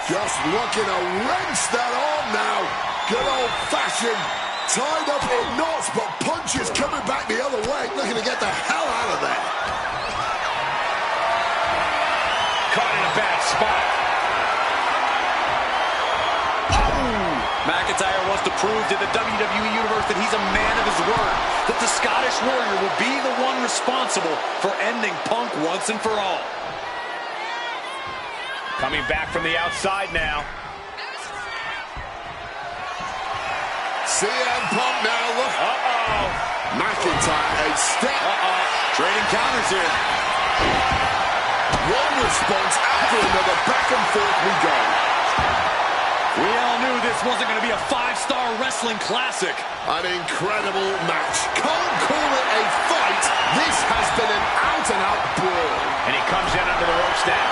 Just looking to wrench that arm now. Good old-fashioned, tied up in knots, but punches coming back the other way. Looking to get the hell out of there. Caught in a bad spot. McIntyre wants to prove to the WWE Universe that he's a man of his word, that the Scottish Warrior will be the one responsible for ending Punk once and for all. Coming back from the outside now. CM Punk now, look. Uh-oh. McIntyre, a step. Trading counters here. One response after another, back and forth we go. We all knew this wasn't going to be a 5-star wrestling classic. An incredible match. Can't call it a fight. This has been an out-and-out brawl. And he comes in under the ropes now.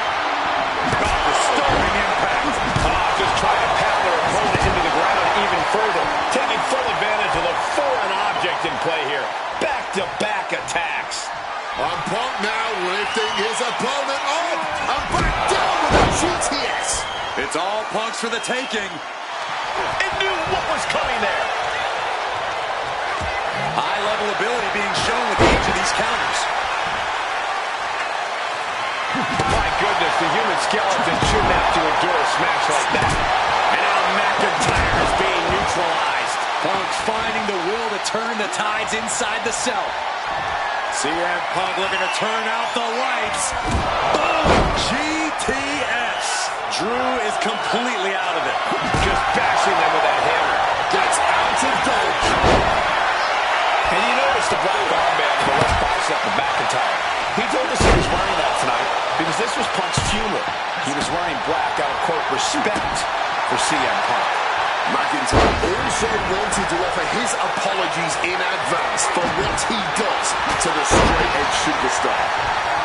Got the starting impact. Just trying to pound their opponent into the ground even further. Taking full advantage of the foreign object in play here. Back-to-back attacks. And Punk now lifting his opponent up and back down with a GTS. It's all Punk's for the taking. It knew what was coming there. High-level ability being shown with each of these counters. My goodness, the human skeleton shouldn't have to endure a smash like that. And now McIntyre is being neutralized. Punk's finding the will to turn the tides inside the cell. CM Punk looking to turn out the lights. Boom! GTS. Drew is completely out of it. Just bashing them with that hammer. Gets out of dodge. And you notice the black armband on the left bicep of McIntyre. He told us he was wearing that tonight because this was Punk's funeral. He was wearing black out of, quote, respect for CM Punk. McIntyre also wanted to offer his apologies in advance for what he does to the straight-edge superstar.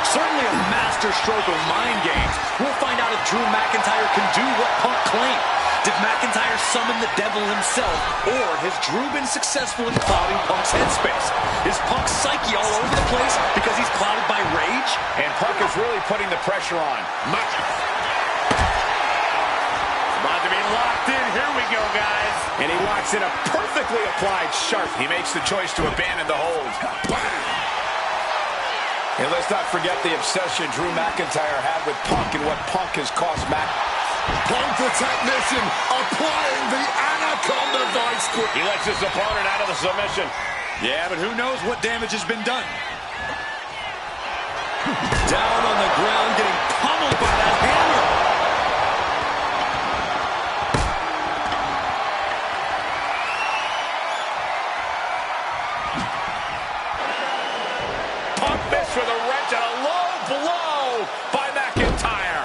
Certainly a master stroke of mind games. We'll find out if Drew McIntyre can do what Punk claimed. Did McIntyre summon the devil himself, or has Drew been successful in clouding Punk's headspace? Is Punk's psyche all over the place because he's clouded by rage? And Punk is really putting the pressure on. About to be locked in. Here we go, guys. And he locks in a perfectly applied sharp. He makes the choice to abandon the hold. And let's not forget the obsession Drew McIntyre had with Punk and what Punk has cost Mac. Punk the technician applying the Anaconda Vice Grip. He lets his opponent out of the submission. Yeah, but who knows what damage has been done. Down on the ground, getting pummeled by that hammer. Punk missed with a wrench and a low blow by McIntyre.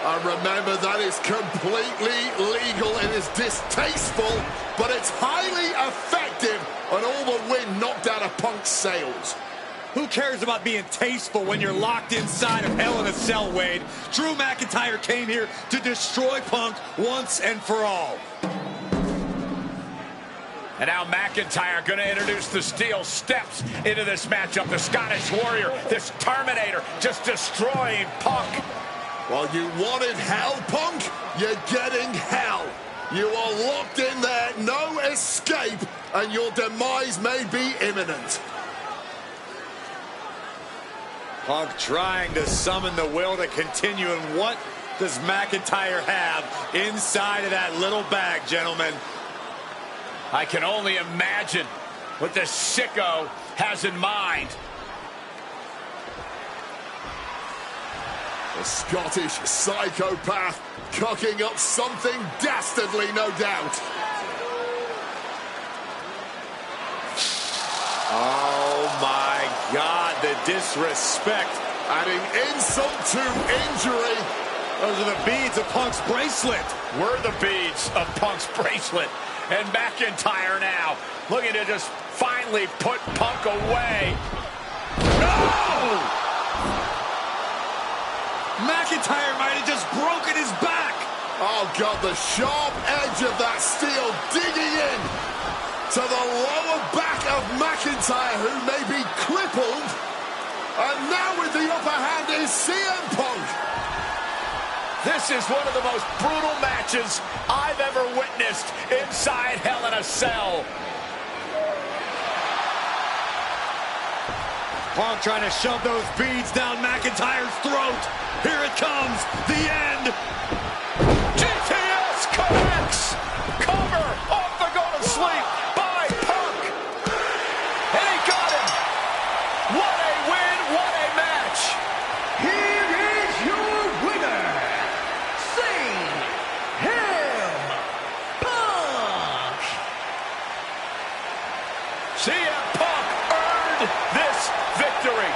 And remember, that is completely legal. It is distasteful, but it's highly effective, and all the wind knocked out of Punk's sails. Who cares about being tasteful when you're locked inside of Hell in a Cell, Wade? Drew McIntyre came here to destroy Punk once and for all. And now McIntyre going to introduce the steel steps into this matchup. The Scottish Warrior, this Terminator, just destroying Punk. Well, you wanted hell, Punk? You're getting hell. You are locked in there, no escape, and your demise may be imminent. Punk trying to summon the will to continue, and what does McIntyre have inside of that little bag, gentlemen? I can only imagine what this sicko has in mind. A Scottish psychopath cooking up something dastardly, no doubt. Oh my God, the disrespect. Adding insult to injury. Those are the beads of Punk's bracelet. Were the beads of Punk's bracelet. And McIntyre now looking to just finally put Punk away. No! McIntyre might have just broken his back. Oh, God, the sharp edge of that steel digging in to the lower back of McIntyre, who may be crippled. And now with the upper hand is CM Punk. This is one of the most brutal matches I've ever witnessed inside Hell in a Cell. Punk trying to shove those beads down McIntyre's throat. Here it comes, the end. GTS connects. Cover off the go to sleep by Punk. And he got him. What a win, what a match. Here is your winner, CM Punk. CM Punk earned this victory.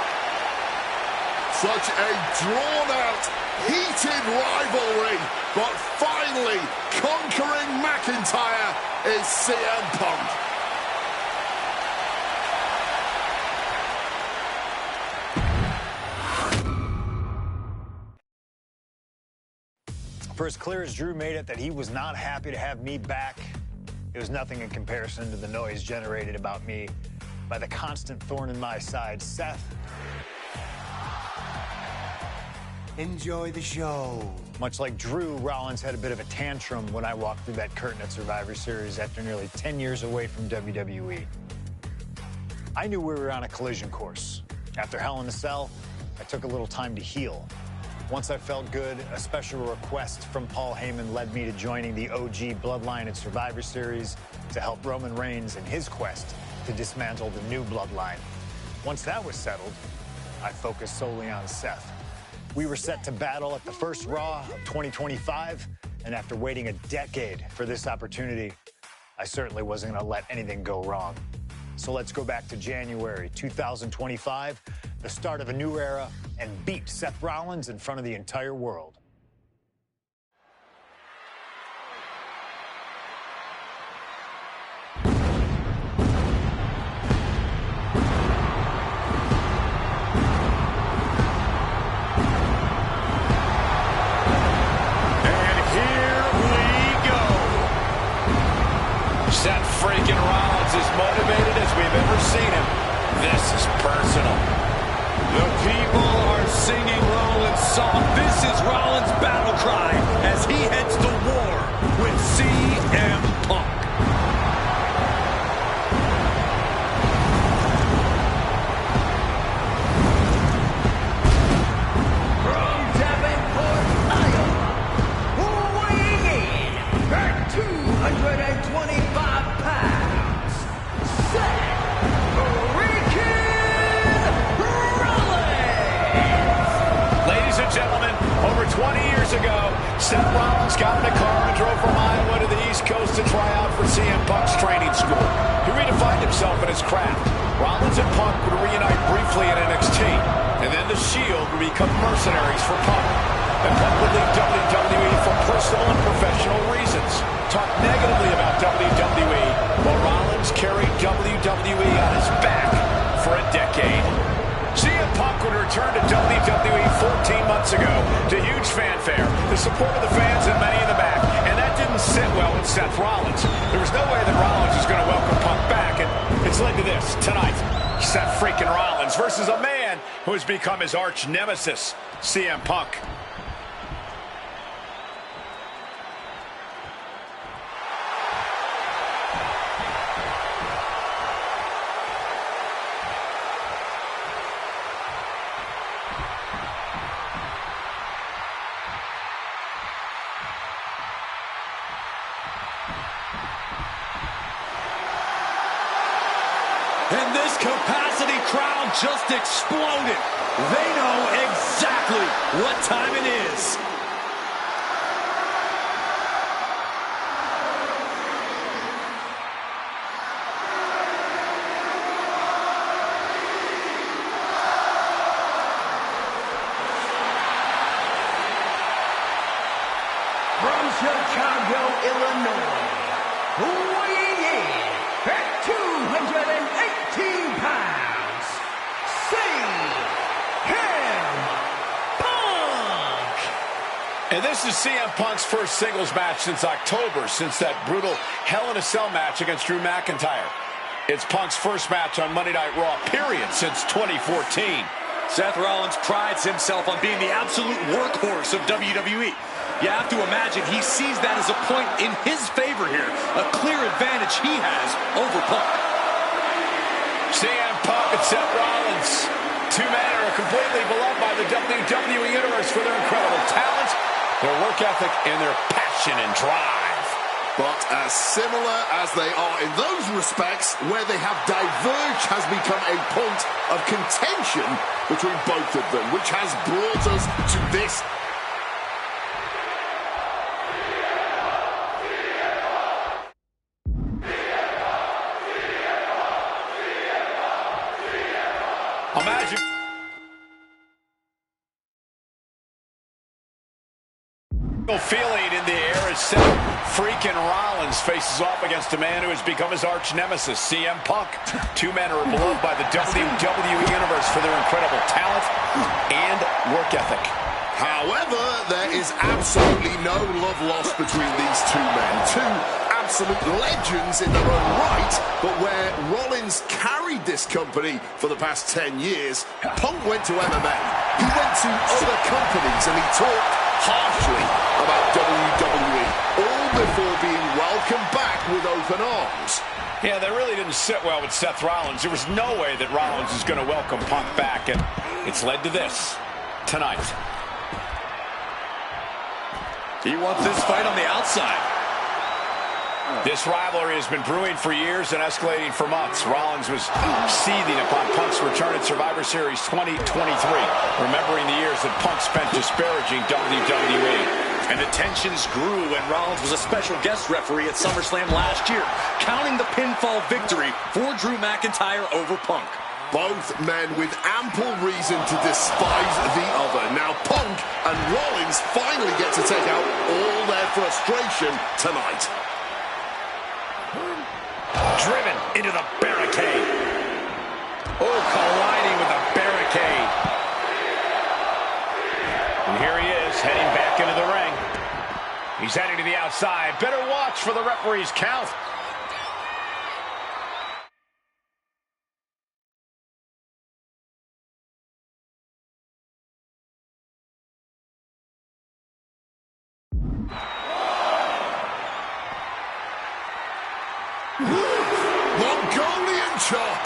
Such a drawn-out, heated rivalry, but finally conquering McIntyre is CM Punk. For as clear as Drew made it that he was not happy to have me back, it was nothing in comparison to the noise generated about me by the constant thorn in my side, Seth. Enjoy the show. Much like Drew, Rollins had a bit of a tantrum when I walked through that curtain at Survivor Series after nearly 10 years away from WWE. I knew we were on a collision course. After Hell in a Cell, I took a little time to heal. Once I felt good, a special request from Paul Heyman led me to joining the OG Bloodline at Survivor Series to help Roman Reigns in his quest to dismantle the new Bloodline. Once that was settled, I focused solely on Seth. We were set to battle at the first Raw of 2025, and after waiting a decade for this opportunity, I certainly wasn't going to let anything go wrong. So let's go back to January 2025, the start of a new era, and beat Seth Rollins in front of the entire world. Seth freaking Rollins is motivated as we've ever seen him. This is personal. The people are singing Rollins' song. This is Rollins' battle cry as he heads to war with CM Punk. From Davenport, Iowa, weighing in at 225 pounds, Seth freaking Rollins. Ladies and gentlemen, over 20 years ago, Seth Rollins got in a car and drove from Iowa to the East Coast to try out for CM Punk's training school. He redefined himself in his craft. Rollins and Punk would reunite briefly in NXT, and then the Shield would become mercenaries for Punk. And Punk would leave WWE for personal and professional reasons. Talk negatively about WWE, while Rollins carried WWE on his back for a decade. CM Punk would return to WWE 14 months ago to huge fanfare, the support of the fans and many in the back, and that didn't sit well with Seth Rollins. There was no way that Rollins was going to welcome Punk back, and it's led to this tonight. Seth freaking Rollins versus a man who has become his arch nemesis, CM Punk. And this capacity crowd just exploded. They know exactly what time it is. From Chicago, Illinois, weighing in at 218 pounds, CM Punk. And this is CM Punk's first singles match since October, since that brutal Hell in a Cell match against Drew McIntyre. It's Punk's first match on Monday Night Raw, period, since 2014. Seth Rollins prides himself on being the absolute workhorse of WWE. You have to imagine he sees that as a point in his favor here. A clear advantage he has over Punk. CM Punk and Seth Rollins. Two men who are completely beloved by the WWE Universe for their incredible talent, their work ethic, and their passion and drive. But as similar as they are in those respects, where they have diverged has become a point of contention between both of them, which has brought us to this. Imagine feeling in the air as Seth freaking Rollins faces off against a man who has become his arch nemesis, CM Punk. Two men are beloved by the WWE Universe for their incredible talent and work ethic. However, there is absolutely no love lost between these two men. Two absolute legends in their own right, but where Rollins carried this company for the past 10 years, Punk went to MMA. He went to other companies and he talked harshly about WWE, all before being welcomed back with open arms. Yeah, that really didn't sit well with Seth Rollins. There was no way that Rollins was going to welcome Punk back, and it's led to this tonight. He wants this fight on the outside. This rivalry has been brewing for years and escalating for months. Rollins was seething upon Punk's return at Survivor Series 2023, remembering the years that Punk spent disparaging WWE. And the tensions grew when Rollins was a special guest referee at SummerSlam last year, counting the pinfall victory for Drew McIntyre over Punk. Both men with ample reason to despise the other. Now Punk and Rollins finally get to take out all their frustration tonight. Driven into the barricade. Oh, colliding with the barricade. And here he is, heading back into the ring. He's heading to the outside. Better watch for the referee's count. Mongolian chop.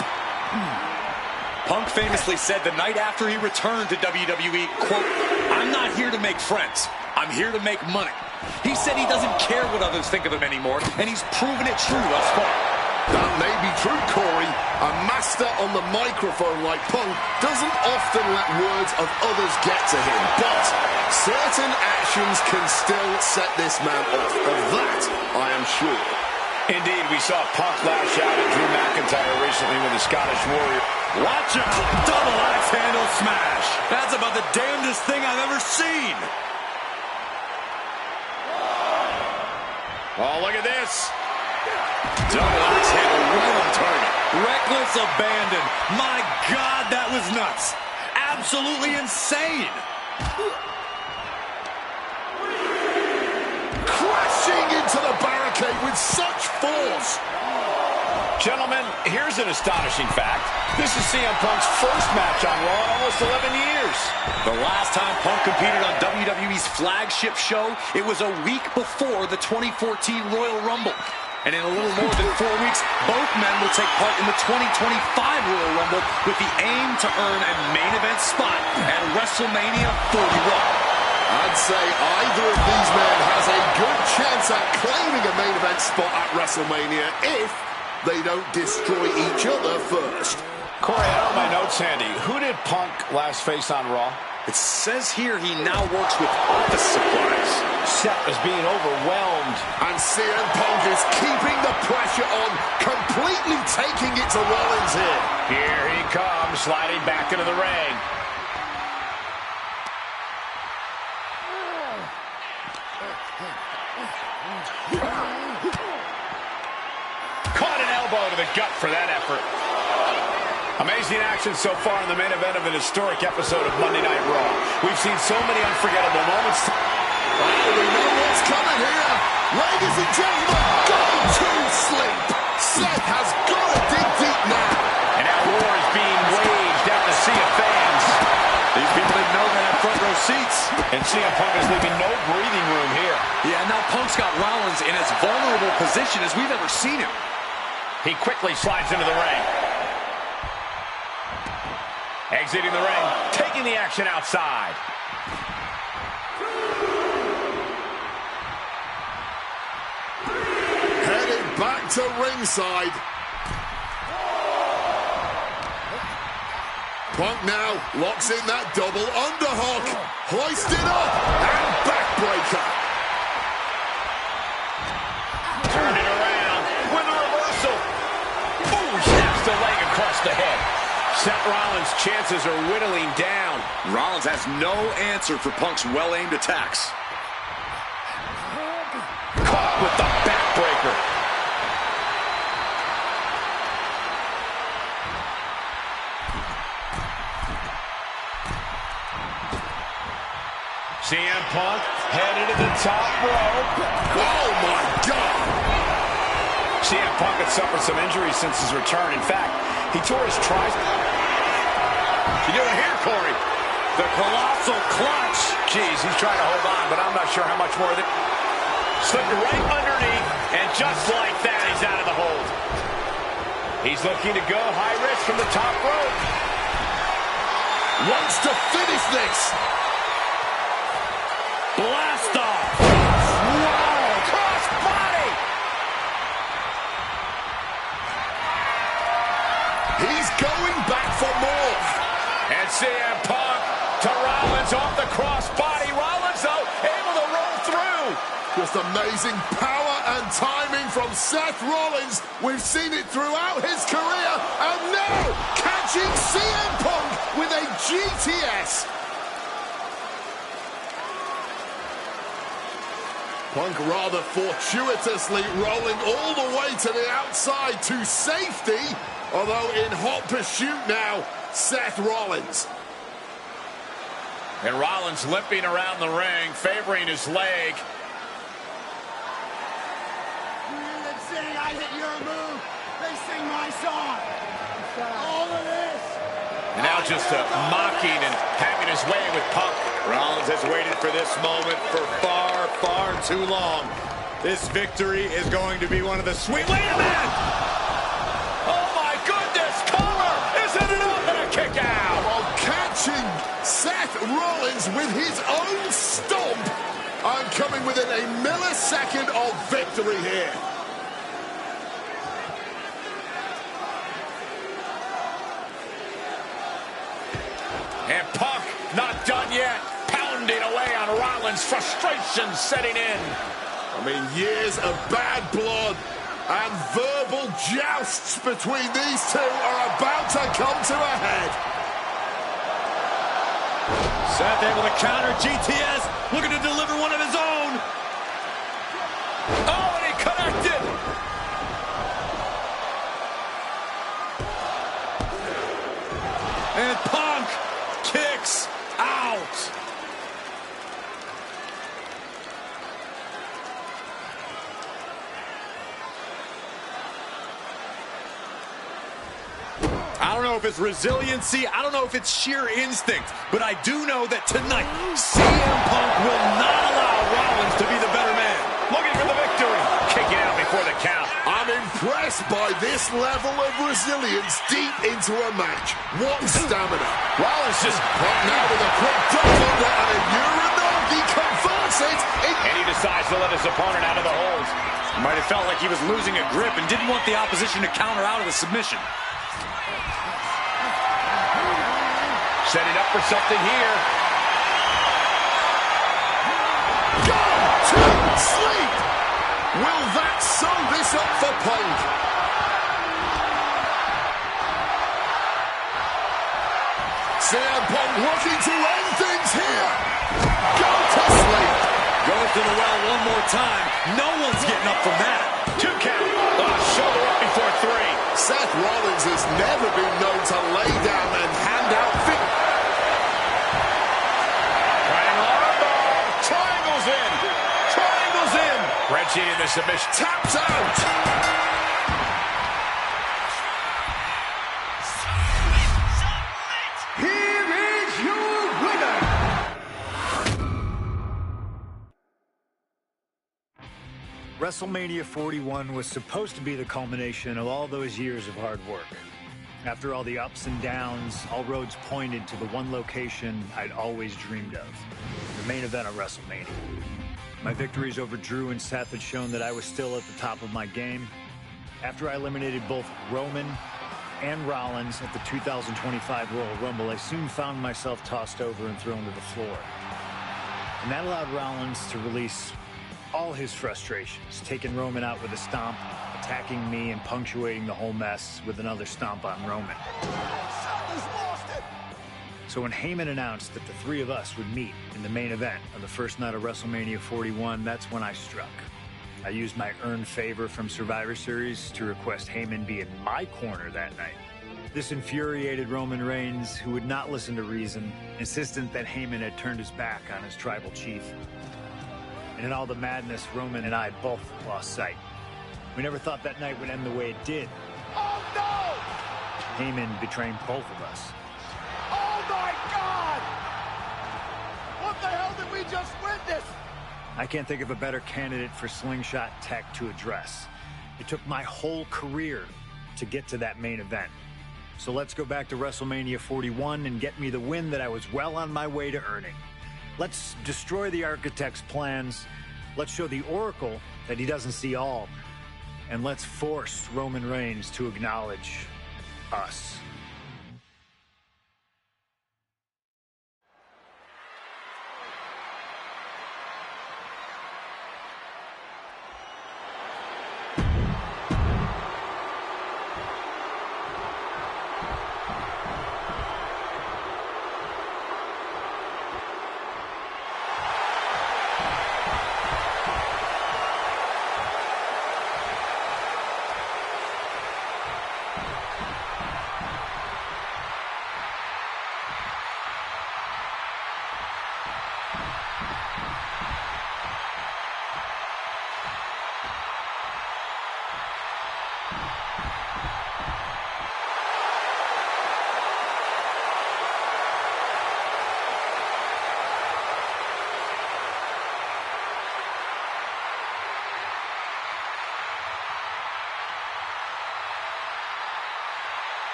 Punk famously said the night after he returned to WWE, quote, "I'm not here to make friends. I'm here to make money." He said he doesn't care what others think of him anymore, and he's proven it true thus far. That may be true, Corey. A master on the microphone like Punk doesn't often let words of others get to him, but certain actions can still set this man off. Of that, I am sure. Indeed, we saw Punk lash out at Drew McIntyre recently with the Scottish Warrior. Watch out! Double axe handle smash! That's about the damnedest thing I've ever seen! Oh, look at this! Double axe handle right on target. Reckless abandon. My God, that was nuts. Absolutely insane. Crashing into the barricade with such force. Gentlemen, here's an astonishing fact. This is CM Punk's first match on Raw in almost 11 years. The last time Punk competed on WWE's flagship show, it was a week before the 2014 Royal Rumble. And in a little more than 4 weeks, both men will take part in the 2025 Royal Rumble with the aim to earn a main event spot at WrestleMania 41. I'd say either of these men has a good chance at claiming a main event spot at WrestleMania if they don't destroy each other first. Corey, I don't have my notes handy. Who did Punk last face on Raw? It says here he now works with office supplies. Seth is being overwhelmed. And CM Punk is keeping the pressure on, completely taking it to Rollins here. Here he comes, sliding back into the ring. Caught an elbow to the gut for that effort. Amazing action so far in the main event of an historic episode of Monday Night Raw. We've seen so many unforgettable moments. Well, we know what's coming here. Ladies and gentlemen, go to sleep. Seth has got to dig deep now. And now war is being waged out in the sea of fans. front row seats. And CM Punk is leaving no breathing room here. Yeah, now Punk's got Rollins in as vulnerable position as we've ever seen him. He quickly slides into the ring. Exiting the ring, taking the action outside. Headed back to ringside. Punk now locks in that double underhook. Hoisted up and backbreaker. Turn it around with a reversal. Ooh, snaps the leg across the head. Seth Rollins' chances are whittling down. Rollins has no answer for Punk's well-aimed attacks. Caught with the backbreaker. CM Punk headed to the top rope. Oh my God! CM Punk had suffered some injuries since his return. In fact, he tore his tricep. You doing here, Corey? The colossal clutch. Jeez, he's trying to hold on, but I'm not sure how much more of it. Slipped right underneath, and just like that, he's out of the hold. He's looking to go high risk from the top rope. Wants to finish this. Blast off. Wow, cross body. He's going back for more. And CM Punk to Rollins off the cross body. Rollins, though, able to roll through. Just amazing power and timing from Seth Rollins. We've seen it throughout his career. And now, catching CM Punk with a GTS. Punk rather fortuitously rolling all the way to the outside to safety. Although in hot pursuit now, Seth Rollins. And Rollins limping around the ring, favoring his leg. They sing, I hit your move. They sing my song. All of this. And now just mocking and having his way with Punk. Rollins has waited for this moment for far, far too long. This victory is going to be one of the sweet... Wait a minute! Oh my goodness! Collar! Isn't it up and a kick out? While catching Seth Rollins with his own stomp. I'm coming within a millisecond of victory here. And Punk not done yet. Pounding away on Rollins. Frustration setting in. I mean, years of bad blood and verbal jousts between these two are about to come to a head. Seth able to counter GTS, looking to deliver one of his own. Oh, and he connected. And Punk kicks out. I don't know if it's resiliency, I don't know if it's sheer instinct, but I do know that tonight, CM Punk will not allow Rollins to be the better man. Looking for the victory. Kicking out before the count. I'm impressed by this level of resilience deep into a match. What stamina. Rollins just... Punk now with a quick duck under and a Uranagi converts it. And he decides to let his opponent out of the hold. Might have felt like he was losing a grip and didn't want the opposition to counter out of the submission. Setting up for something here. Go to sleep. Will that sum this up for Punk? CM Punk looking to end things here. Go to sleep. Goes to the well one more time. No one's getting up from that. 2 count. Shoulder up before 3. Seth Rollins has never been known to lay down and hand out victory. Triangles in. Triangles in. Reggie in the submission. Taps out. Here is your winner, WrestleMania 41 was supposed to be the culmination of all those years of hard work. After all the ups and downs, all roads pointed to the one location I'd always dreamed of, the main event of WrestleMania. My victories over Drew and Seth had shown that I was still at the top of my game. After I eliminated both Roman and Rollins at the 2025 Royal Rumble, I soon found myself tossed over and thrown to the floor. And that allowed Rollins to release all his frustrations, taking Roman out with a stomp, attacking me, and punctuating the whole mess with another stomp on Roman. So when Heyman announced that the three of us would meet in the main event of the first night of WrestleMania 41, that's when I struck. I used my earned favor from Survivor Series to request Heyman be in my corner that night. This infuriated Roman Reigns, who would not listen to reason, insistent that Heyman had turned his back on his tribal chief. And in all the madness, Roman and I both lost sight. We never thought that night would end the way it did. Oh, no! Heyman betraying both of us. Oh, my God! What the hell did we just witness? I can't think of a better candidate for slingshot tech to address. It took my whole career to get to that main event. So let's go back to WrestleMania 41 and get me the win that I was well on my way to earning. Let's destroy the Architect's plans. Let's show the Oracle that he doesn't see all. And let's force Roman Reigns to acknowledge us.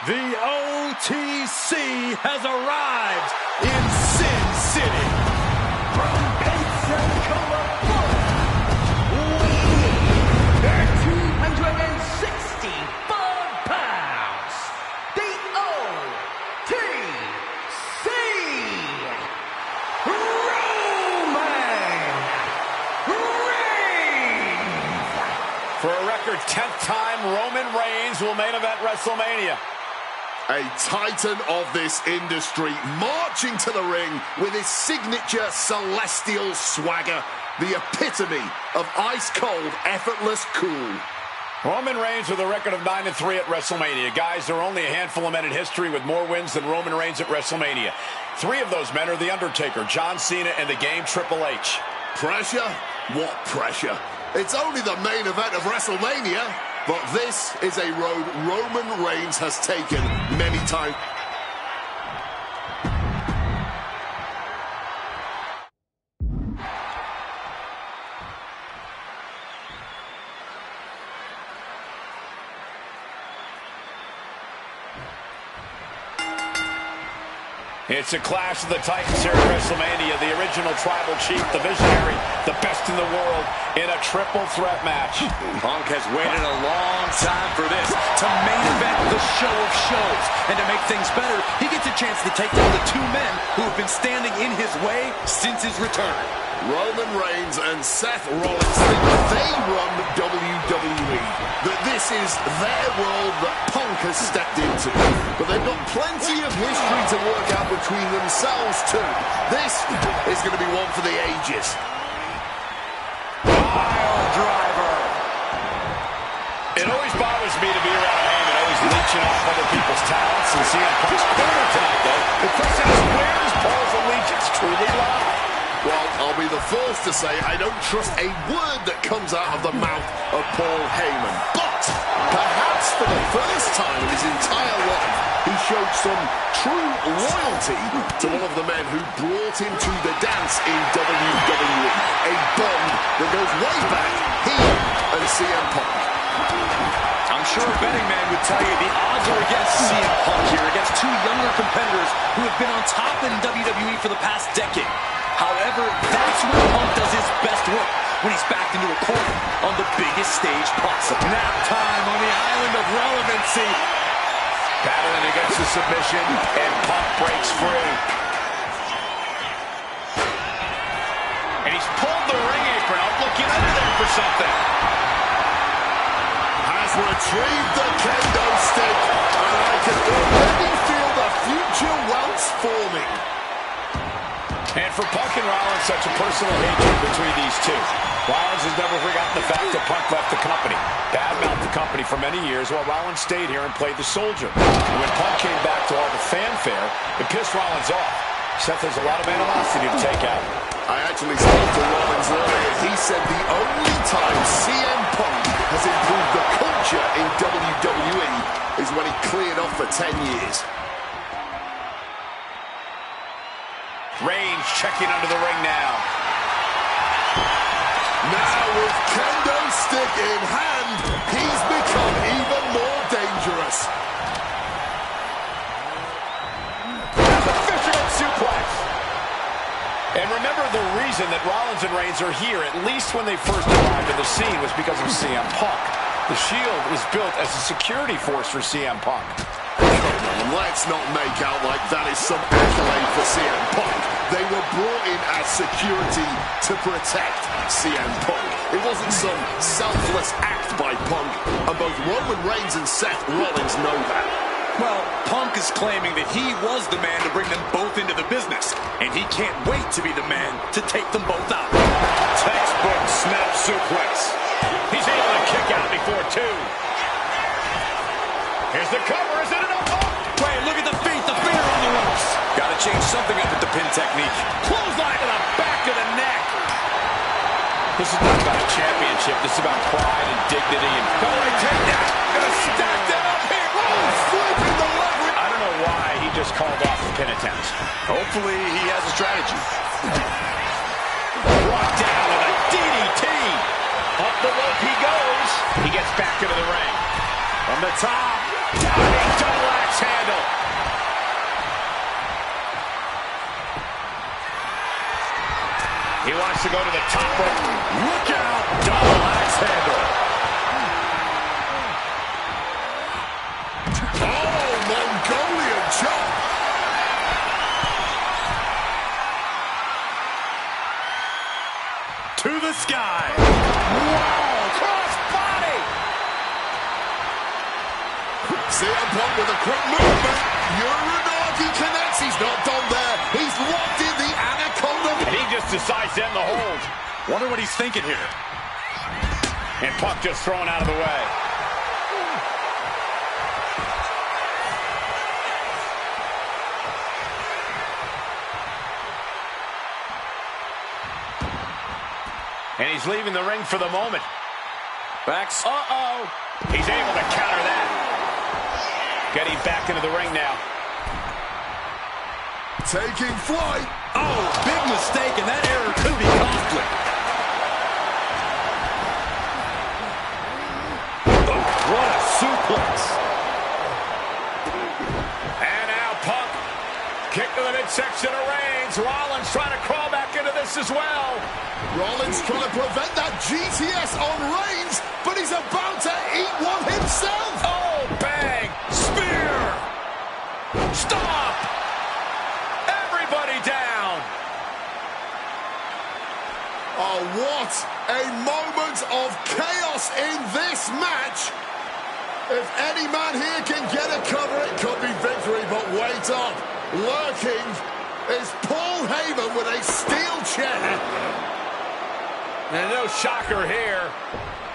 The OTC has arrived in Sin City. From Pensacola, Florida, weighing 265 pounds, the OTC, Roman Reigns. For a record 10th time, Roman Reigns will main event WrestleMania. A titan of this industry, marching to the ring with his signature celestial swagger, the epitome of ice-cold, effortless cool. Roman Reigns with a record of 9-3 at WrestleMania. Guys, there are only a handful of men in history with more wins than Roman Reigns at WrestleMania. 3 of those men are The Undertaker, John Cena, and the Game Triple H. Pressure? What pressure? It's only the main event of WrestleMania. But this is a road Roman Reigns has taken many times. It's a clash of the Titans here at WrestleMania. The original tribal chief, the visionary, the best in the world in a triple threat match. Punk has waited a long time for this, to main event the show of shows. And to make things better, he gets a chance to take down the 2 men who have been standing in his way since his return. Roman Reigns and Seth Rollins think they run WWE, that this is their world that Punk has stepped into. But they've got plenty of history to work out between themselves too. This is going to be one for the ages. Pile driver. It always bothers me to be around Heyman, always leeching off other people's talents. And CM Punk's corner tonight, though. The question is, where does Paul's allegiance truly lie? Well, a I'll be the first to say I don't trust a word that comes out of the mouth of Paul Heyman. But perhaps for the first time in his entire life, he showed some true loyalty to one of the men who brought him to the dance in WWE. A bond that goes way back, he and CM Punk. I'm sure a betting man would tell you the odds are against CM Punk here, against two younger competitors who have been on top in WWE for the past decade. However, that's when Punk does his best work, when he's backed into a corner on the biggest stage possible. Nap time on the island of relevancy. Battling against the submission, and Punk breaks free. And he's pulled the ring apron out, looking under there for something. Has retrieved the kendo stick, and I can already feel the future welts forming. And for Punk and Rollins, such a personal hatred between these two. Rollins has never forgotten the fact that Punk left the company, badmouthed the company for many years, while Rollins stayed here and played the soldier. And when Punk came back to all the fanfare, it pissed Rollins off. Seth has a lot of animosity to take out. I actually spoke to Rollins earlier. He said the only time CM Punk has improved the culture in WWE is when he cleared off for 10 years. Reigns checking under the ring now. Now with kendo stick in hand, he's become even more dangerous. There's a fisherman suplex. And remember, the reason that Rollins and Reigns are here, at least when they first arrived in the scene, was because of CM Punk. The Shield was built as a security force for CM Punk. Come on, let's not make out like that is some accolade for CM Punk. They were brought in as security to protect CM Punk. It wasn't some selfless act by Punk, and both Roman Reigns and Seth Rollins know that. Well, Punk is claiming that he was the man to bring them both into the business, and he can't wait to be the man to take them both out. Textbook snap suplex. He's able to kick out before two. Here's the cover. Is it enough? Wait, look at the feet. The feet are on the ropes. Got to change something up with the pin technique. Clothesline to the back of the neck. This is not about a championship. This is about pride and dignity. And take that. Gonna stack that up here. Flipping the leverage. I don't know why he just called off the pin attempts. Hopefully he has a strategy. Brought down with a DDT. Up the rope he goes. He gets back into the ring. From the top. Diving double axe handle. He wants to go to the top rope. Look out. Double axe handle. Oh, Mongolian chop. To the sky. Wow. Cross body. CM Punk with a quick movement. Uranagi connects. He's not done there. He's locked in the Anaconda. And he just decides to end the hold. Wonder what he's thinking here. And Punk just thrown out of the way. And he's leaving the ring for the moment. Backs. Uh-oh. He's able to counter that. Getting back into the ring now. Taking flight. Oh, big mistake, and that error could be costly. Oh, what a suplex. And now Punk. Kick to the midsection of Reigns. Rollins trying to crawl back into this as well. Rollins trying to prevent that GTS on Reigns, but he's about to eat one himself. Oh, bang. Spear. Stop. Everybody down. Oh, what a moment of chaos in this match. If any man here can get a cover, it could be victory, but wait up. Lurking is Paul Heyman with a steel chair. And no shocker here.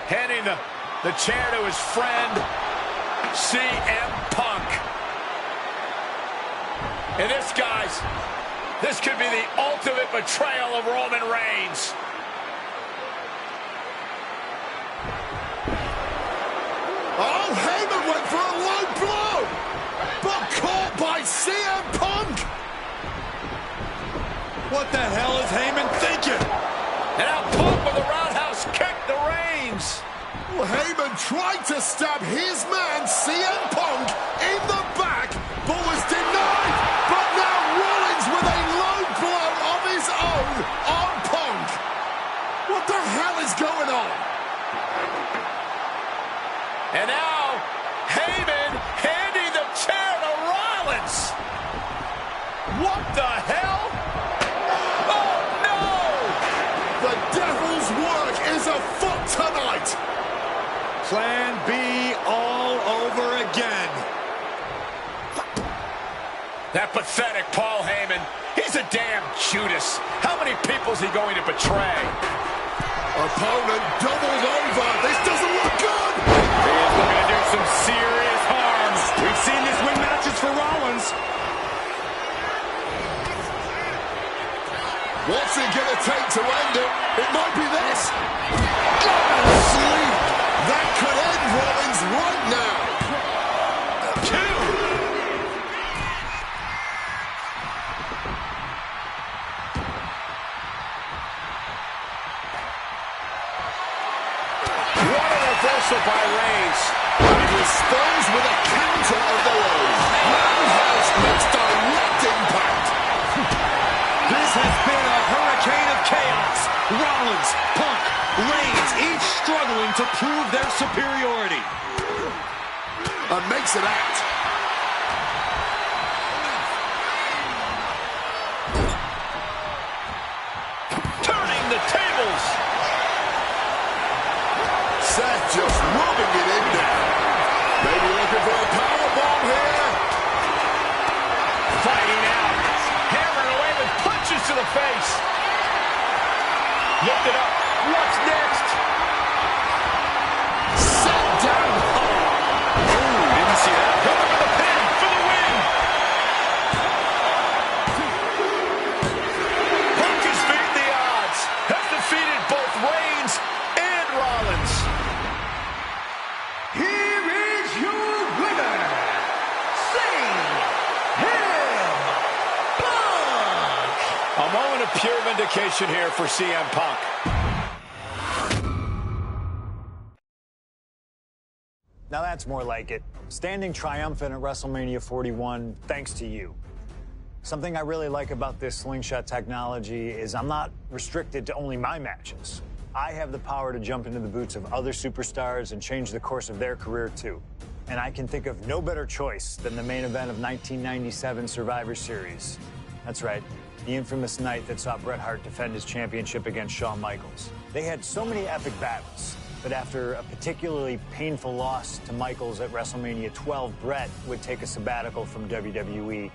Handing the chair to his friend, CM Punk. And this, guys, This could be the ultimate betrayal of Roman Reigns. Oh, Heyman went for a low blow, but caught by CM Punk. What the hell is Heyman thinking? And now Punk with a roundhouse kick to Reigns. Well, Heyman tried to stab his man, CM Punk, in the back, but was denied. But now Rollins with a low blow of his own on Punk. What the hell is going on? And now Heyman handing the chair to Rollins. What the hell? Oh, no! The devil's work is afoot tonight. Plan B all over again. That pathetic Paul Heyman. He's a damn Judas. How many people is he going to betray? Opponent doubled over. This doesn't look good. He is looking to do some serious harm. We've seen this win matches for Rollins. What's it going to take to end it? It might be this. Oh, sleep. That could end Rollins right now. What a reversal by Reigns. He responds with a counter of their own. Roundhouse makes direct impact. This has been a hurricane of chaos. Rollins, Punk, Reigns, each struggling to prove their superiority. And makes it out. Turning the tables. Seth just rubbing it in there. Maybe looking for a powerbomb here. Fighting out. Hammering away with punches to the face. Lift it up. What's next? Set down hard. Ooh, didn't see that. Coming with a pin for the win. Punk has beaten the odds. Has defeated both Reigns and Rollins. Here is your winner, CM Punk. A moment of pure vindication here for CM Punk. Now that's more like it. Standing triumphant at WrestleMania 41 thanks to you. Something I really like about this slingshot technology is I'm not restricted to only my matches. I have the power to jump into the boots of other superstars and change the course of their career too. And I can think of no better choice than the main event of 1997 Survivor Series. That's right, the infamous night that saw Bret Hart defend his championship against Shawn Michaels. They had so many epic battles, but after a particularly painful loss to Michaels at WrestleMania 12, Bret would take a sabbatical from WWE,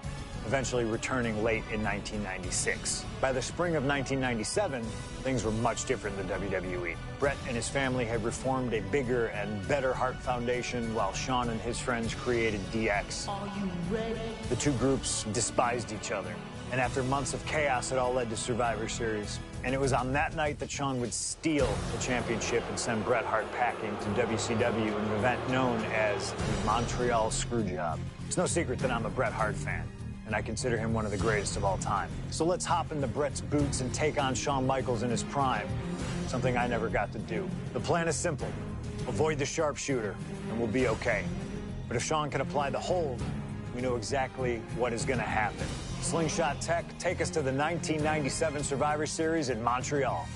eventually returning late in 1996. By the spring of 1997, things were much different than WWE. Bret and his family had reformed a bigger and better Hart Foundation, while Shawn and his friends created DX. Are you ready? The two groups despised each other, and after months of chaos, it all led to Survivor Series. And it was on that night that Shawn would steal the championship and send Bret Hart packing to WCW in an event known as the Montreal Screwjob. It's no secret that I'm a Bret Hart fan, and I consider him one of the greatest of all time. So let's hop into Bret's boots and take on Shawn Michaels in his prime, something I never got to do. The plan is simple. Avoid the sharpshooter, and we'll be okay. But if Shawn can apply the hold, we know exactly what is going to happen. Slingshot Tech, take us to the 1997 Survivor Series in Montreal.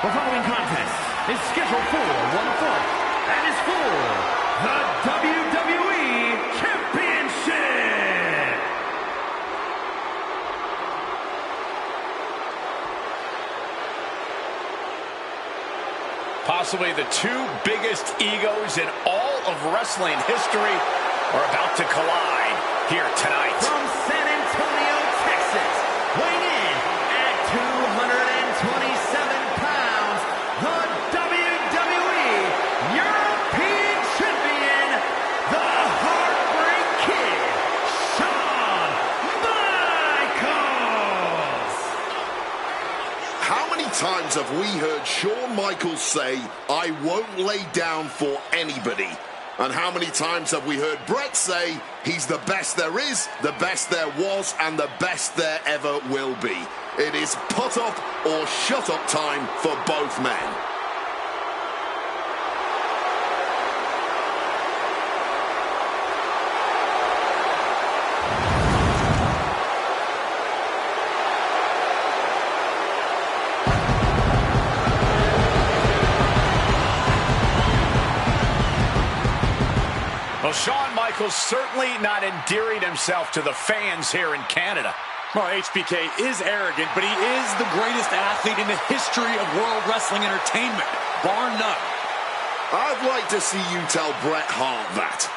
The following contest is scheduled for one fall and is for the WWE Championship. Possibly the two biggest egos in all of wrestling history are about to collide here tonight. From San Antonio, Texas, weighing in at 227 pounds, the WWE European Champion, times have we heard Shawn Michaels say, "I won't lay down for anybody"? And how many times have we heard Bret say, he's the best there is, the best there was, and the best there ever will be? It is put up or shut up time for both men. Well, Shawn Michaels certainly not endearing himself to the fans here in Canada. Well, HBK is arrogant, but he is the greatest athlete in the history of World Wrestling Entertainment, bar none. I'd like to see you tell Bret Hart that.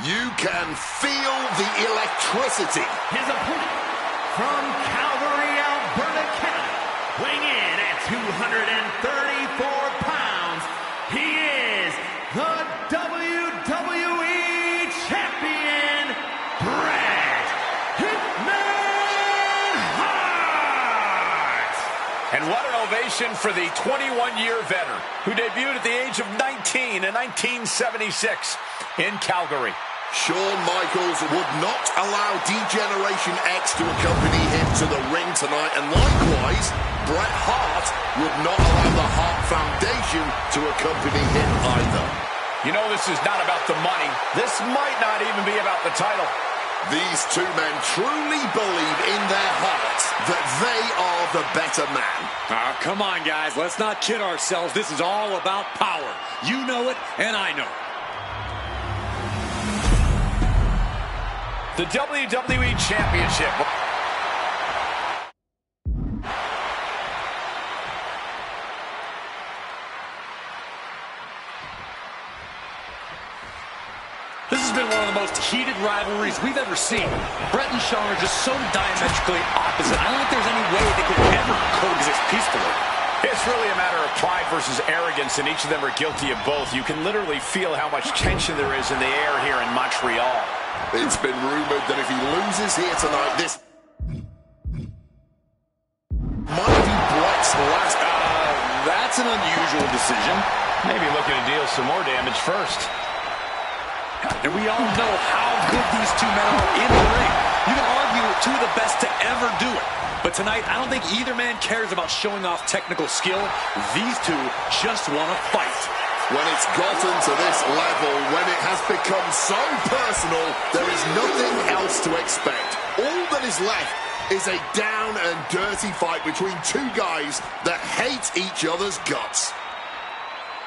You can feel the electricity. His opponent from Calgary, Alberta, Canada, weighing in at 234 pounds, he is the WWE Champion, Bret Hitman Hart! And what an ovation for the 21-year veteran who debuted at the age of 19 in 1976 in Calgary. Shawn Michaels would not allow D-Generation X to accompany him to the ring tonight, and likewise, Bret Hart would not allow the Hart Foundation to accompany him either. You know this is not about the money. This might not even be about the title. These two men truly believe in their hearts that they are the better man. Come on, guys. Let's not kid ourselves. This is all about power. You know it, and I know it. The WWE Championship. This has been one of the most heated rivalries we've ever seen. Bret and Shawn are just so diametrically opposite. I don't think there's any way they could ever coexist peacefully. It's really a matter of pride versus arrogance, and each of them are guilty of both. You can literally feel how much tension there is in the air here in Montreal. It's been rumored that if he loses here tonight, this might be Bret's last. That's an unusual decision. Maybe looking to deal some more damage first. And we all know how good these two men are in the ring. You can argue with two of the best to ever do it. But tonight, I don't think either man cares about showing off technical skill. These two just want to fight. When it's gotten to this level, when it has become so personal, there is nothing else to expect. All that is left is a down and dirty fight between two guys that hate each other's guts.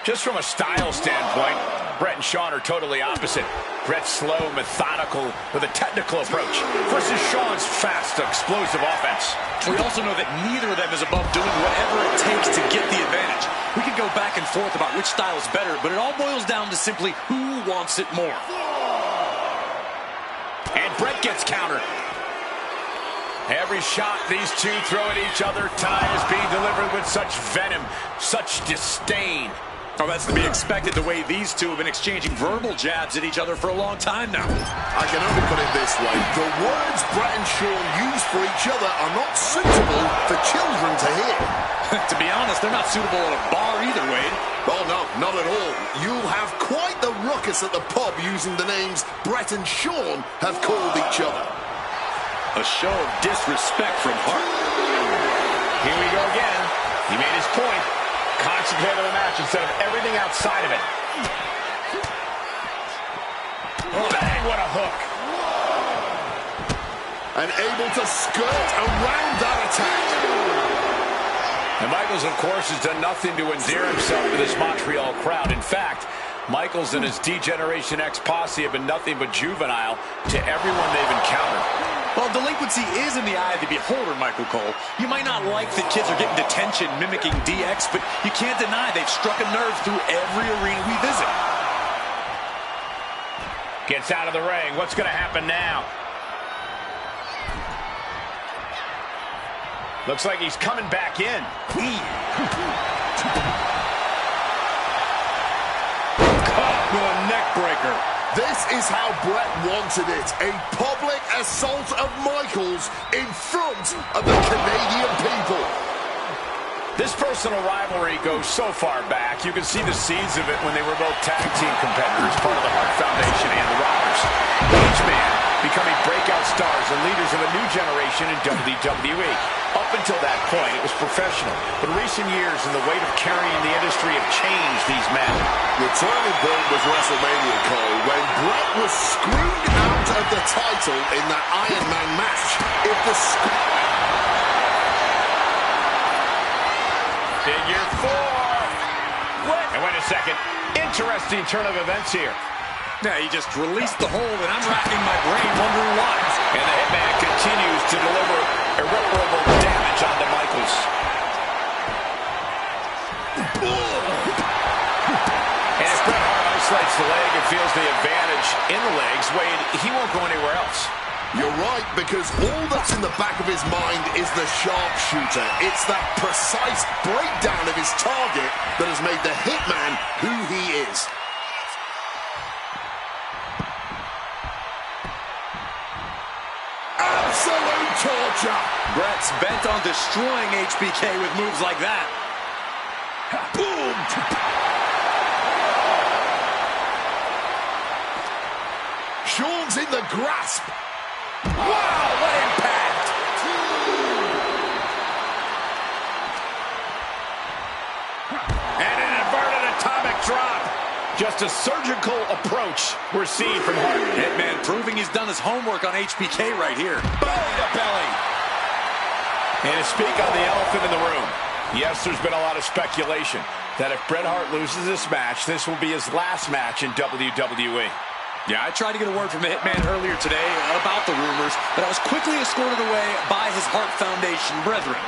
Just from a style standpoint, Bret and Shawn are totally opposite. Bret's slow, methodical, with a technical approach versus Shawn's fast, explosive offense. We also know that neither of them is above doing whatever it takes to get the advantage. We could go back and forth about which style is better, but it all boils down to simply who wants it more. And Bret gets countered. Every shot these two throw at each other tonight is being delivered with such venom, such disdain. Oh, that's to be expected the way these two have been exchanging verbal jabs at each other for a long time now. I can only put it this way. The words Bret and Shawn use for each other are not suitable for children to hear. To be honest, they're not suitable at a bar either, Wade. Oh, no, not at all. You'll have quite the ruckus at the pub using the names Bret and Shawn have called each other. A show of disrespect from Hart. Here we go again. He made his point. Concentrate on the match instead of everything outside of it. Bang, what a hook. And able to skirt around that attack. And Michaels, of course, has done nothing to endear himself to this Montreal crowd. In fact, Michaels and his D-Generation X posse have been nothing but juvenile to everyone they've encountered. Well, delinquency is in the eye of the beholder, Michael Cole. You might not like that kids are getting detention mimicking DX, but you can't deny they've struck a nerve through every arena we visit. Gets out of the ring. What's going to happen now? Looks like he's coming back in. Shocker. This is how Bret wanted it. A public assault of Michaels in front of the Canadian people. This personal rivalry goes so far back, you can see the seeds of it when they were both tag team competitors, part of the Hart Foundation and the Robbers. Each man becoming breakout stars and leaders of a new generation in WWE. Up until that point, it was professional. But recent years and the weight of carrying the industry have changed these men. The turning point was WrestleMania, Cole, when Bret was screwed out of the title in that Iron Man match. If the Figure 4. And wait a second. Interesting turn of events here. Yeah, he just released the hold, and I'm racking my brain wondering why. And the Hitman continues to deliver irreparable damage onto Michaels. And if Bret Hart isolates the leg and feels the advantage in the legs, Wade, he won't go anywhere else. You're right, because all that's in the back of his mind is the sharpshooter. It's that precise breakdown of his target that has made the Hitman who he is. Absolute torture. Bret's bent on destroying HBK with moves like that. Boom. Shawn's in the grasp. Wow, what impact! And an inverted atomic drop. Just a surgical approach we're seeing from Hart. Hitman proving he's done his homework on HBK right here. Belly to belly. And to speak on the elephant in the room, yes, there's been a lot of speculation that if Bret Hart loses this match, this will be his last match in WWE. Yeah, I tried to get a word from the Hitman earlier today about the rumors, but I was quickly escorted away by his Hart Foundation brethren.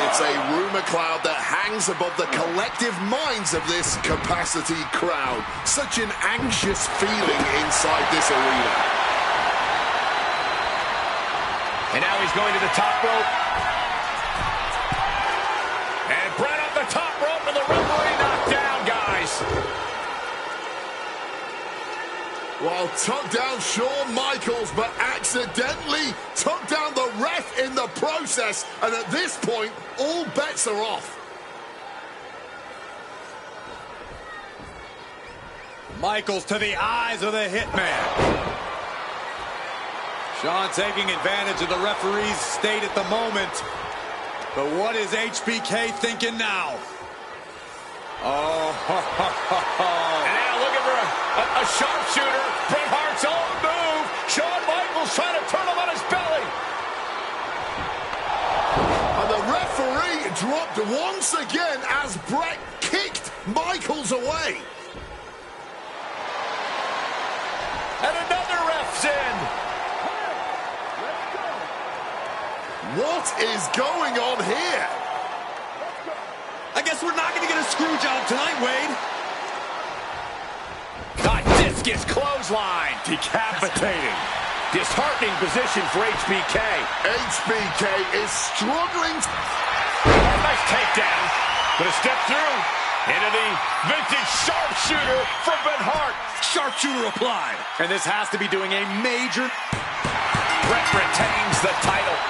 It's a rumor cloud that hangs above the collective minds of this capacity crowd. Such an anxious feeling inside this arena. And now he's going to the top rope. And Bret up the top rope, and the referee knocked down, guys. Well, took down Shawn Michaels, but accidentally took down the ref in the process. And at this point, all bets are off. Michaels to the eyes of the Hitman. Shawn taking advantage of the referee's state at the moment. But what is HBK thinking now? Oh, And now looking for a sharpshooter. Bret Hart's own move. Shawn Michaels trying to turn him on his belly. And the referee dropped once again as Bret kicked Michaels away. And another ref's in. What is going on here? I guess we're not going to get a screw job tonight, Wade. God, discus clothesline. Decapitating. Disheartening position for HBK. HBK is struggling. Nice takedown. Gonna step through into the vintage sharpshooter from Bret Hart. Sharpshooter applied. And this has to be doing a major... Bret retains the title.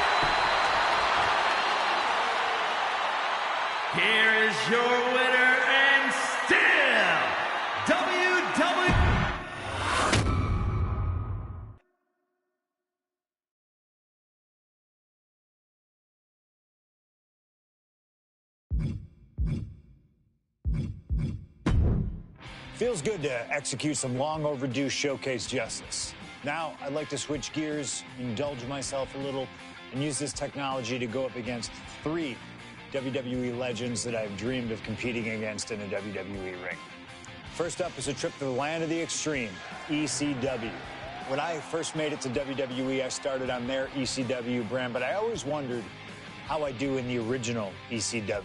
Here is your winner and still WWE. Feels good to execute some long overdue showcase justice. Now, I'd like to switch gears, indulge myself a little, and use this technology to go up against 3 WWE legends that I've dreamed of competing against in a WWE ring. First up is a trip to the land of the extreme, ECW. When I first made it to WWE, I started on their ECW brand, but I always wondered how I do in the original ECW.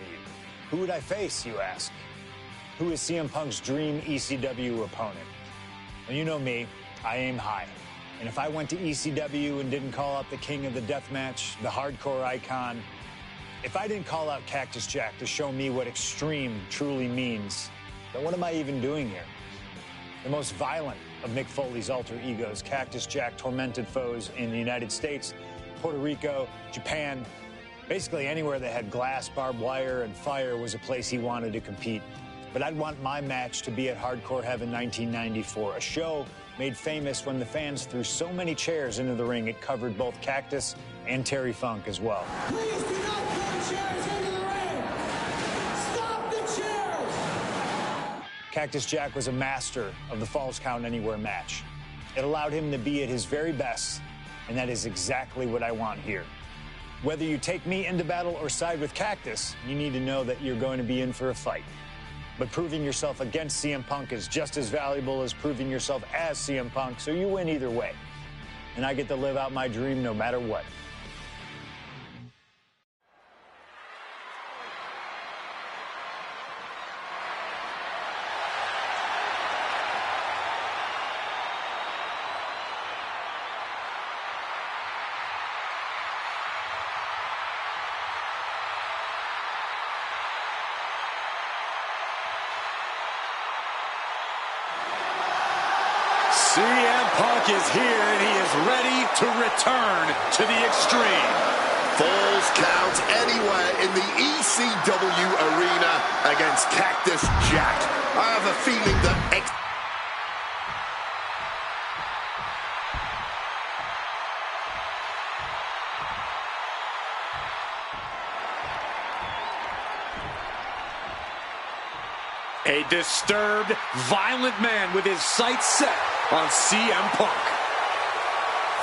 Who would I face, you ask? Who is CM Punk's dream ECW opponent? Well, you know me, I aim high. And if I went to ECW and didn't call out the king of the deathmatch, the hardcore icon, if I didn't call out Cactus Jack to show me what extreme truly means, then what am I even doing here? The most violent, of Mick Foley's alter egos. Cactus Jack tormented foes in the United States, Puerto Rico, Japan. Basically anywhere that had glass, barbed wire, and fire was a place he wanted to compete. But I'd want my match to be at Hardcore Heaven 1994, a show made famous when the fans threw so many chairs into the ring it covered both Cactus and Terry Funk as well. Please do not throw chairs into the ring! Stop the chairs! Cactus Jack was a master of the Falls Count Anywhere match. It allowed him to be at his very best, and that is exactly what I want here. Whether you take me into battle or side with Cactus, you need to know that you're going to be in for a fight. But proving yourself against CM Punk is just as valuable as proving yourself as CM Punk, so you win either way. And I get to live out my dream no matter what. CM Punk is here, and he is ready to return to the Extreme. Falls Count Anywhere in the ECW arena against Cactus Jack. I have a feeling that... A disturbed, violent man with his sights set on CM Punk.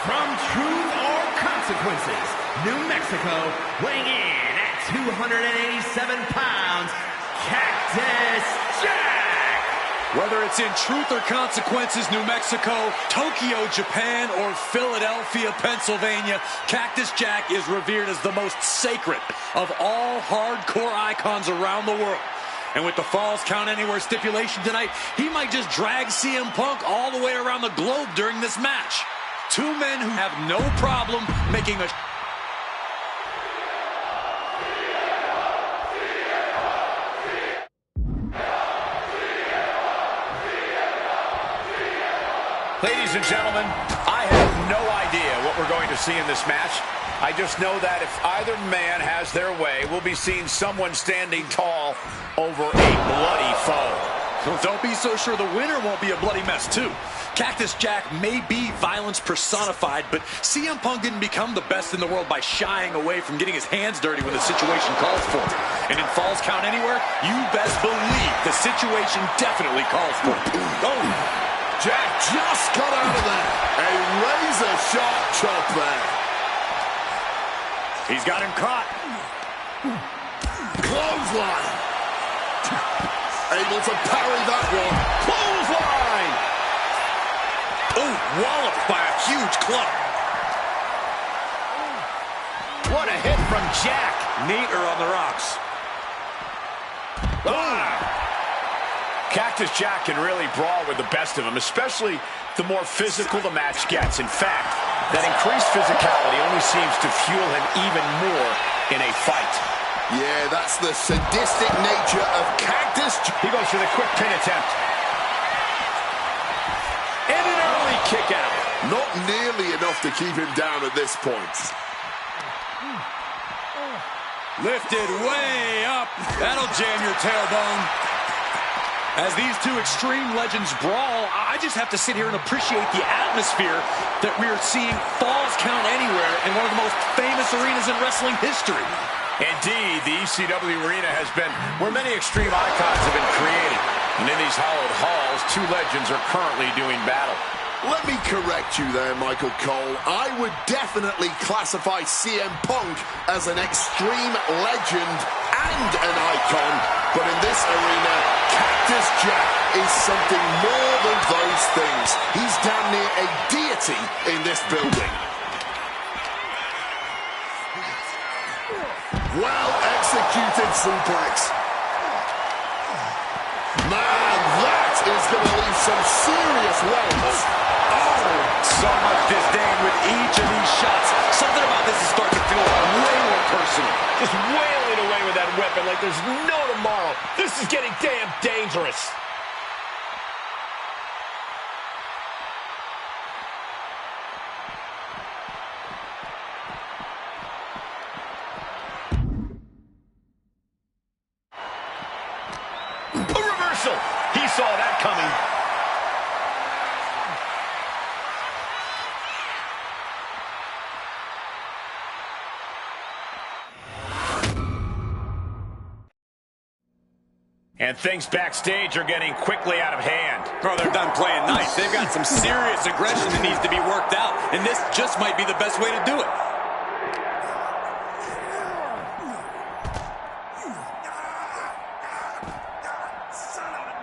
From Truth or Consequences, New Mexico, weighing in at 287 pounds, Cactus Jack! Whether it's in Truth or Consequences, New Mexico, Tokyo, Japan, or Philadelphia, Pennsylvania, Cactus Jack is revered as the most sacred of all hardcore icons around the world. And with the Falls Count Anywhere stipulation tonight, he might just drag CM Punk all the way around the globe during this match. Two men who have no problem making a... Ladies and gentlemen, I have no idea what we're going to see in this match. I just know that if either man has their way, we'll be seeing someone standing tall over a bloody foe. Well, don't be so sure the winner won't be a bloody mess, too. Cactus Jack may be violence personified, but CM Punk didn't become the best in the world by shying away from getting his hands dirty when the situation calls for it. And in Falls Count Anywhere, you best believe the situation definitely calls for it. Oh, Jack just got out of there. A razor-sharp chop there. He's got him caught. Clothesline. Able to parry that one. Clothesline. Oh, walloped by a huge club. What a hit from Jack. Neater on the rocks. Cactus Jack can really brawl with the best of them, especially the more physical the match gets. In fact, that increased physicality only seems to fuel him even more in a fight. Yeah, that's the sadistic nature of Cactus. He goes for the quick pin attempt. And an early kick out. Not nearly enough to keep him down at this point. Lifted way up. That'll jam your tailbone. As these two Extreme legends brawl, I just have to sit here and appreciate the atmosphere that we are seeing Falls Count Anywhere in one of the most famous arenas in wrestling history. Indeed, the ECW arena has been where many Extreme icons have been created. And in these hallowed halls, two legends are currently doing battle. Let me correct you there, Michael Cole. I would definitely classify CM Punk as an Extreme legend and an icon, but in this arena, Cactus Jack is something more than those things. He's damn near a deity in this building. Well executed suplex. Man, that is going to leave some serious welts. Oh, so much disdain with each of these shots. Something about this is starting to feel way more personal. Just wailing away with that weapon like there's no tomorrow. This is getting damn dangerous. And things backstage are getting quickly out of hand. Oh, they're done playing nice. They've got some serious aggression that needs to be worked out, and this just might be the best way to do it.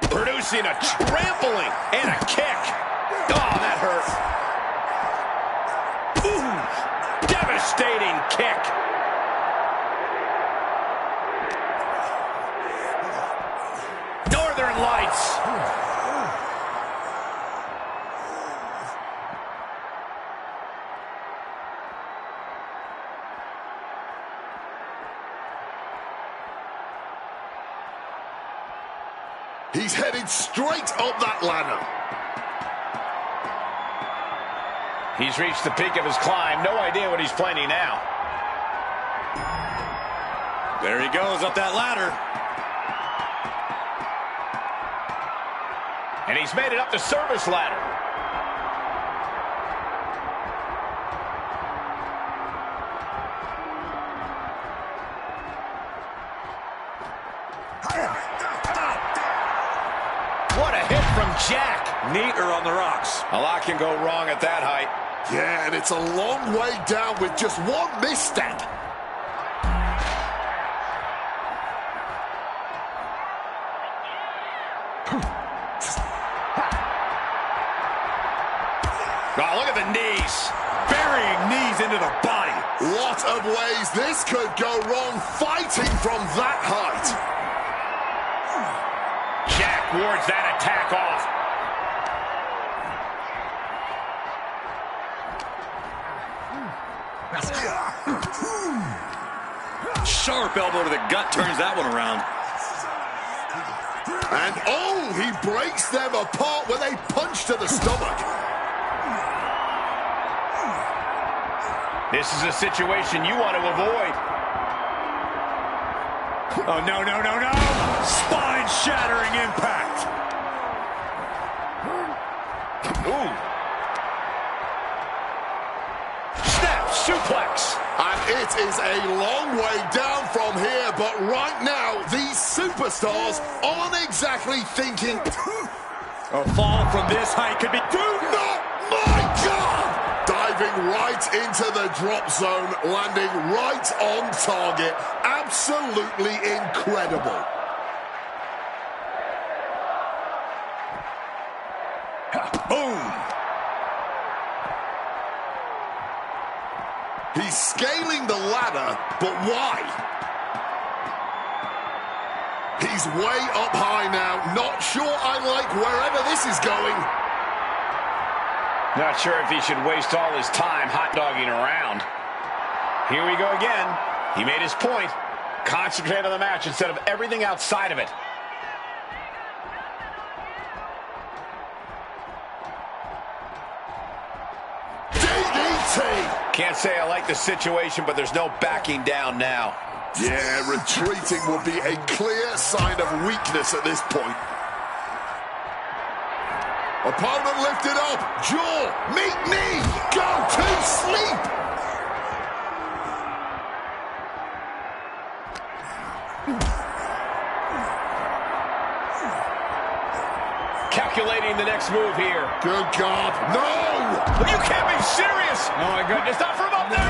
Producing a trampling and a kick. Oh, that hurt. Ooh, devastating kick. Northern Lights. He's headed straight up that ladder. He's reached the peak of his climb. No idea what he's planning now. There he goes up that ladder. And he's made it up the service ladder. What a hit from Jack. Neater on the rocks. A lot can go wrong at that height. Yeah, and it's a long way down with just one misstep. Oh, look at the knees. Burying knees into the body. What of ways this could go wrong fighting from that height. Jack wards that attack off. Sharp elbow to the gut turns that one around. And oh, he breaks them apart with a punch to the stomach. This is a situation you want to avoid. Oh, no, no, no, no! Spine-shattering impact! Ooh. Snap, suplex. And it is a long way down from here, but right now, these superstars aren't exactly thinking, A fall from this height could be... do not, my God! Diving right into the drop zone, landing right on target. Absolutely incredible. Boom! He's scaling the ladder, but why? He's way up high now. Not sure I like wherever this is going. Not sure if he should waste all his time hot-dogging around. Here we go again. He made his point. Concentrate on the match instead of everything outside of it. DDT! Can't say I like the situation, but there's no backing down now. Yeah, retreating would be a clear sign of weakness at this point. Opponent lifted up. Jaw, meet knee, go to sleep. Calculating the next move here. Good God, no! You can't be serious! Oh my goodness, not from up there!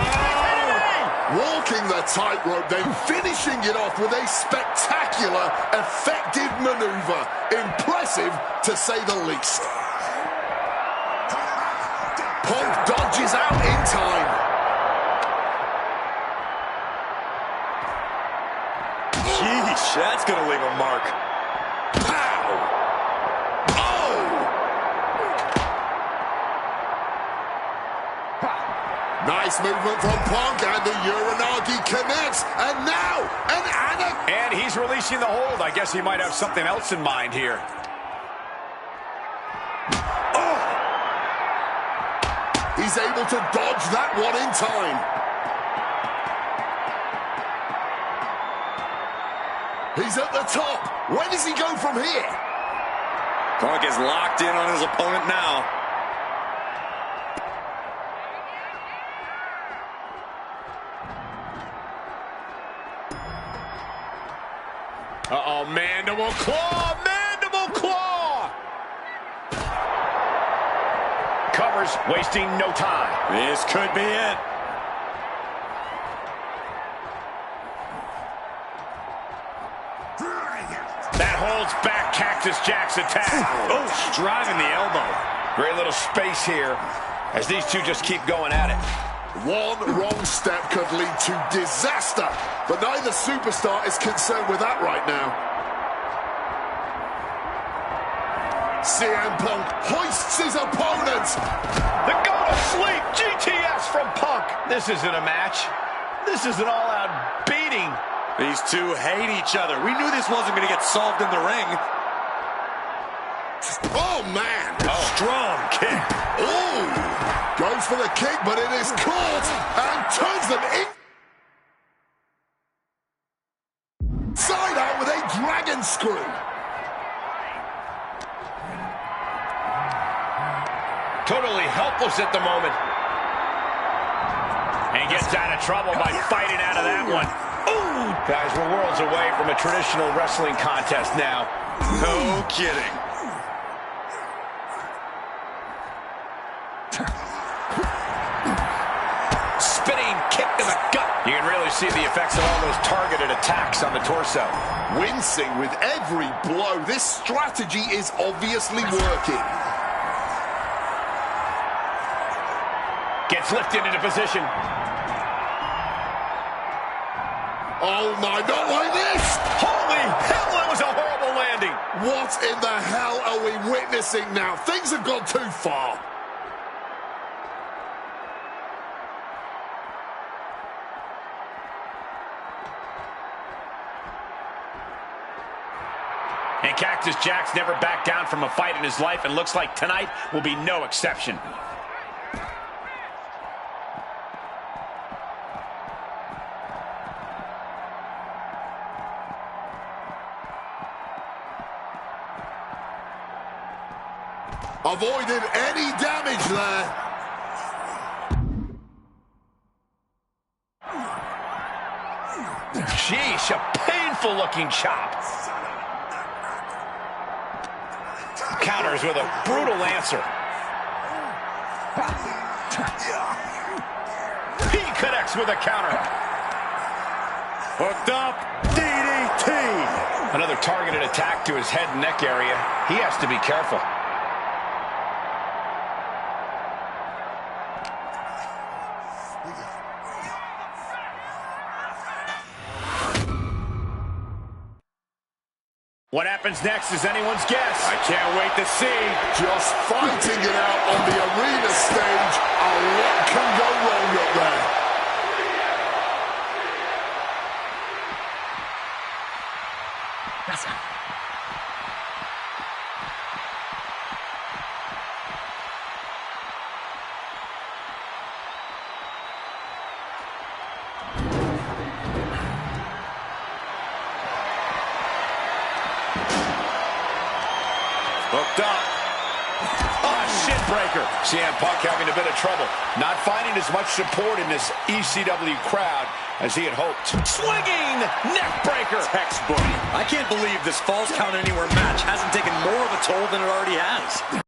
Walking the tightrope, then finishing it off with a spectacular, effective maneuver. Impressive, to say the least. Punk dodges out in time. Sheesh, that's gonna leave a mark. Pow! Oh! Nice movement from Punk, and the Uranagi connects, and now an Anna. And he's releasing the hold. I guess he might have something else in mind here. He's able to dodge that one in time. He's at the top. Where does he go from here? Punk is locked in on his opponent now. Uh-oh, mandible claw, mandible claw! Covers, wasting no time. This could be it. That holds back Cactus Jack's attack. Oh, driving the elbow. Very little space here as these two just keep going at it. One wrong step could lead to disaster, but neither superstar is concerned with that right now. CM Punk hoists his opponent. The go to sleep GTS from Punk. This isn't a match. This is an all-out beating. These two hate each other. We knew this wasn't going to get solved in the ring. Oh, man. Oh. Strong kick. Ooh. Goes for the kick, but it is caught and turns them inside out with a dragon screw. Totally helpless at the moment. And gets out of trouble by fighting out of that one. Ooh! Guys, we're worlds away from a traditional wrestling contest now. No kidding. Spinning kick to the gut. You can really see the effects of all those targeted attacks on the torso. Wincing with every blow. This strategy is obviously working. Gets lifted into position. Oh my, not like this! Holy hell, that was a horrible landing. What in the hell are we witnessing now? Things have gone too far. And Cactus Jack's never backed down from a fight in his life, and looks like tonight will be no exception. Avoided any damage there. Sheesh, a painful-looking chop. Counters with a brutal answer. He connects with a counter. Hooked up. DDT. Another targeted attack to his head and neck area. He has to be careful. What happens next is anyone's guess. I can't wait to see. Just fighting it out on the arena stage. A lot can go wrong up there. Hooked up. Oh, shin breaker. CM Punk having a bit of trouble. Not finding as much support in this ECW crowd as he had hoped. Swinging neck breaker. Textbook. I can't believe this Falls Count Anywhere match hasn't taken more of a toll than it already has.